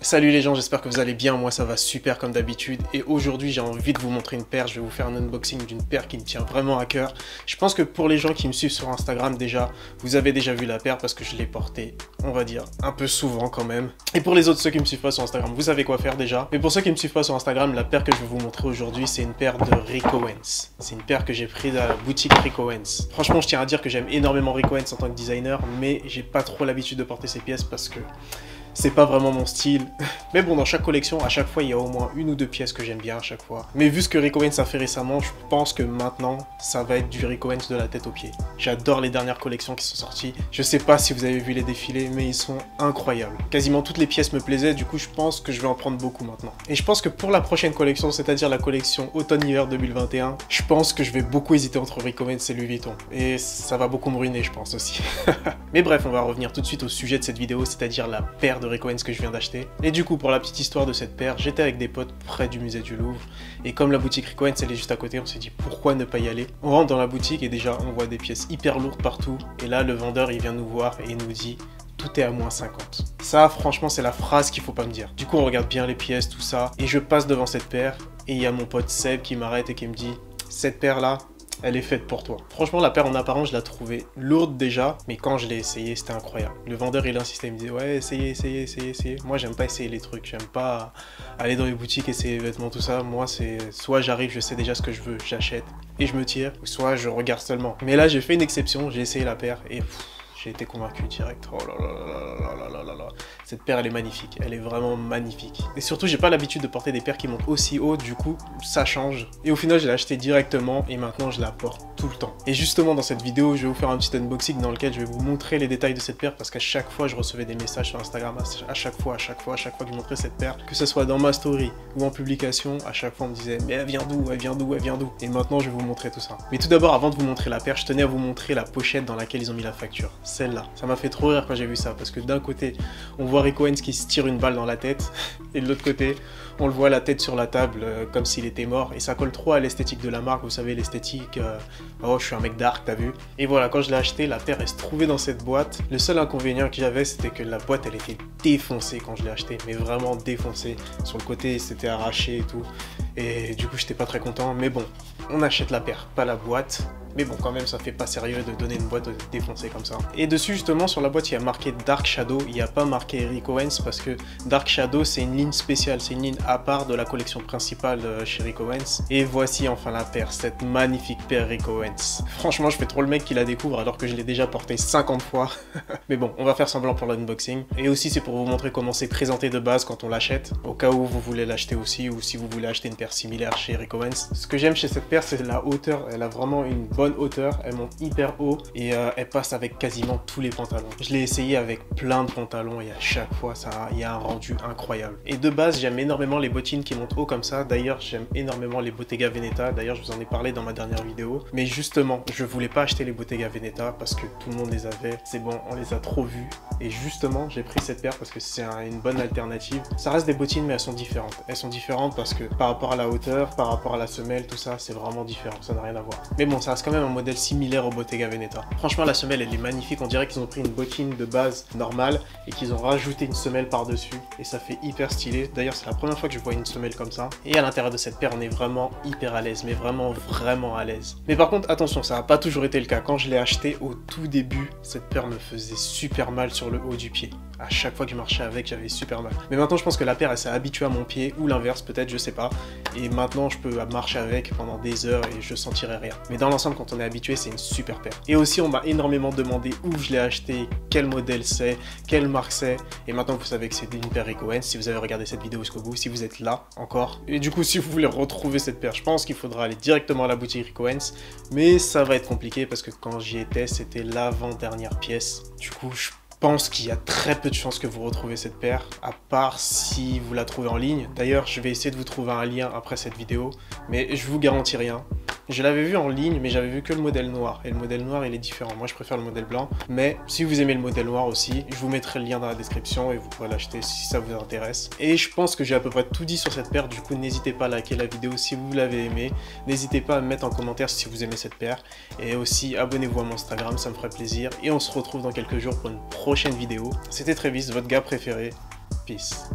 Salut les gens, j'espère que vous allez bien, moi ça va super comme d'habitude et aujourd'hui j'ai envie de vous montrer une paire, je vais vous faire un unboxing d'une paire qui me tient vraiment à cœur. Je pense que pour les gens qui me suivent sur Instagram déjà, vous avez déjà vu la paire parce que je l'ai portée, on va dire, un peu souvent quand même. Et pour les autres, ceux qui me suivent pas sur Instagram, vous savez quoi faire déjà. Mais pour ceux qui me suivent pas sur Instagram, la paire que je vais vous montrer aujourd'hui, c'est une paire de Rick Owens. C'est une paire que j'ai prise à la boutique Rick Owens. Franchement, je tiens à dire que j'aime énormément Rick Owens en tant que designer, mais j'ai pas trop l'habitude de porter ces pièces parce que c'est pas vraiment mon style. Mais bon, dans chaque collection, à chaque fois, il y a au moins une ou deux pièces que j'aime bien à chaque fois. Mais vu ce que Rick Owens a fait récemment, je pense que maintenant, ça va être du Rick Owens de la tête aux pieds. J'adore les dernières collections qui sont sorties. Je sais pas si vous avez vu les défilés, mais ils sont incroyables. Quasiment toutes les pièces me plaisaient, du coup, je pense que je vais en prendre beaucoup maintenant. Et je pense que pour la prochaine collection, c'est-à-dire la collection automne-hiver 2021, je pense que je vais beaucoup hésiter entre Rick Owens et Louis Vuitton. Et ça va beaucoup me ruiner, je pense aussi. Mais bref, on va revenir tout de suite au sujet de cette vidéo, c'est-à-dire la paire de Rick Owens que je viens d'acheter. Et du coup, pour la petite histoire de cette paire, j'étais avec des potes près du musée du Louvre, et comme la boutique Rick Owens elle est juste à côté, on s'est dit pourquoi ne pas y aller. On rentre dans la boutique et déjà on voit des pièces hyper lourdes partout, et là le vendeur il vient nous voir et il nous dit tout est à moins 50. Ça franchement c'est la phrase qu'il faut pas me dire. Du coup on regarde bien les pièces, tout ça, et je passe devant cette paire, et il y a mon pote Seb qui m'arrête et qui me dit cette paire là, elle est faite pour toi. Franchement, la paire en apparence, je la trouvais lourde déjà, mais quand je l'ai essayée, c'était incroyable. Le vendeur, il insistait, il me disait, ouais, essayez. Moi, j'aime pas essayer les trucs, j'aime pas aller dans les boutiques, essayer les vêtements, tout ça. Moi, c'est soit j'arrive, je sais déjà ce que je veux, j'achète et je me tire, ou soit je regarde seulement. Mais là, j'ai fait une exception, j'ai essayé la paire et j'ai été convaincu direct. Oh là là là là là là là. Cette paire, elle est magnifique. Elle est vraiment magnifique. Et surtout, j'ai pas l'habitude de porter des paires qui montent aussi haut. Du coup, ça change. Et au final, je l'ai acheté directement et maintenant, je la porte tout le temps. Et justement, dans cette vidéo, je vais vous faire un petit unboxing dans lequel je vais vous montrer les détails de cette paire parce qu'à chaque fois, je recevais des messages sur Instagram. À chaque fois que je montrais cette paire, que ce soit dans ma story ou en publication, à chaque fois, on me disait mais elle vient d'où, elle vient d'où, elle vient d'où. Et maintenant, je vais vous montrer tout ça. Mais tout d'abord, avant de vous montrer la paire, je tenais à vous montrer la pochette dans laquelle ils ont mis la facture. Celle-là. Ça m'a fait trop rire quand j'ai vu ça, parce que d'un côté, on voit Rick Owens qui se tire une balle dans la tête, et de l'autre côté, on le voit la tête sur la table, comme s'il était mort, et ça colle trop à l'esthétique de la marque, vous savez, l'esthétique, oh, je suis un mec dark, t'as vu? Et voilà, quand je l'ai acheté, la paire, elle se trouvait dans cette boîte. Le seul inconvénient que j'avais, c'était que la boîte, elle était défoncée quand je l'ai acheté, mais vraiment défoncée. Sur le côté, c'était arraché et tout, et du coup, j'étais pas très content, mais bon, on achète la paire, pas la boîte. Mais bon, quand même, ça fait pas sérieux de donner une boîte défoncée comme ça. Et dessus, justement, sur la boîte, il y a marqué Dark Shadow. Il n'y a pas marqué Rick Owens parce que Dark Shadow, c'est une ligne spéciale. C'est une ligne à part de la collection principale chez Rick Owens. Et voici enfin la paire, cette magnifique paire Rick Owens. Franchement, je fais trop le mec qui la découvre alors que je l'ai déjà portée 50 fois. Mais bon, on va faire semblant pour l'unboxing. Et aussi, c'est pour vous montrer comment c'est présenté de base quand on l'achète. Au cas où vous voulez l'acheter aussi ou si vous voulez acheter une paire similaire chez Rick Owens. Ce que j'aime chez cette paire, c'est la hauteur. Elle a vraiment une bonne hauteur, elle monte hyper haut et elle passe avec quasiment tous les pantalons. Je l'ai essayé avec plein de pantalons et à chaque fois il y a un rendu incroyable. Et de base j'aime énormément les bottines qui montent haut comme ça, d'ailleurs j'aime énormément les Bottega Veneta, d'ailleurs je vous en ai parlé dans ma dernière vidéo, mais justement je voulais pas acheter les Bottega Veneta parce que tout le monde les avait, c'est bon, on les a trop vus et justement j'ai pris cette paire parce que c'est une bonne alternative. Ça reste des bottines mais elles sont différentes parce que par rapport à la hauteur, par rapport à la semelle, tout ça c'est vraiment différent, ça n'a rien à voir. Mais bon, ça reste quand même un modèle similaire au Bottega Veneta. Franchement, la semelle, elle est magnifique. On dirait qu'ils ont pris une bottine de base normale et qu'ils ont rajouté une semelle par-dessus. Et ça fait hyper stylé. D'ailleurs, c'est la première fois que je vois une semelle comme ça. Et à l'intérieur de cette paire, on est vraiment hyper à l'aise. Mais vraiment, vraiment à l'aise. Mais par contre, attention, ça n'a pas toujours été le cas. Quand je l'ai acheté au tout début, cette paire me faisait super mal sur le haut du pied. À chaque fois que je marchais avec, j'avais super mal. Mais maintenant, je pense que la paire, elle s'est habituée à mon pied, ou l'inverse, peut-être, je sais pas. Et maintenant, je peux marcher avec pendant des heures et je sentirai rien. Mais dans l'ensemble, quand on est habitué, c'est une super paire. Et aussi, on m'a énormément demandé où je l'ai acheté, quel modèle c'est, quelle marque c'est. Et maintenant, vous savez que c'est une paire Rick Owens, si vous avez regardé cette vidéo jusqu'au bout, si vous êtes là encore. Et du coup, si vous voulez retrouver cette paire, je pense qu'il faudra aller directement à la boutique Rick Owens. Mais ça va être compliqué parce que quand j'y étais, c'était l'avant-dernière pièce. Du coup, je pense qu'il y a très peu de chances que vous retrouvez cette paire, à part si vous la trouvez en ligne. D'ailleurs, je vais essayer de vous trouver un lien après cette vidéo, mais je vous garantis rien. Je l'avais vu en ligne, mais j'avais vu que le modèle noir. Et le modèle noir, il est différent. Moi, je préfère le modèle blanc. Mais si vous aimez le modèle noir aussi, je vous mettrai le lien dans la description et vous pourrez l'acheter si ça vous intéresse. Et je pense que j'ai à peu près tout dit sur cette paire. Du coup, n'hésitez pas à liker la vidéo si vous l'avez aimée. N'hésitez pas à me mettre en commentaire si vous aimez cette paire. Et aussi, abonnez-vous à mon Instagram, ça me ferait plaisir. Et on se retrouve dans quelques jours pour une prochaine vidéo. C'était Travis, votre gars préféré. Peace.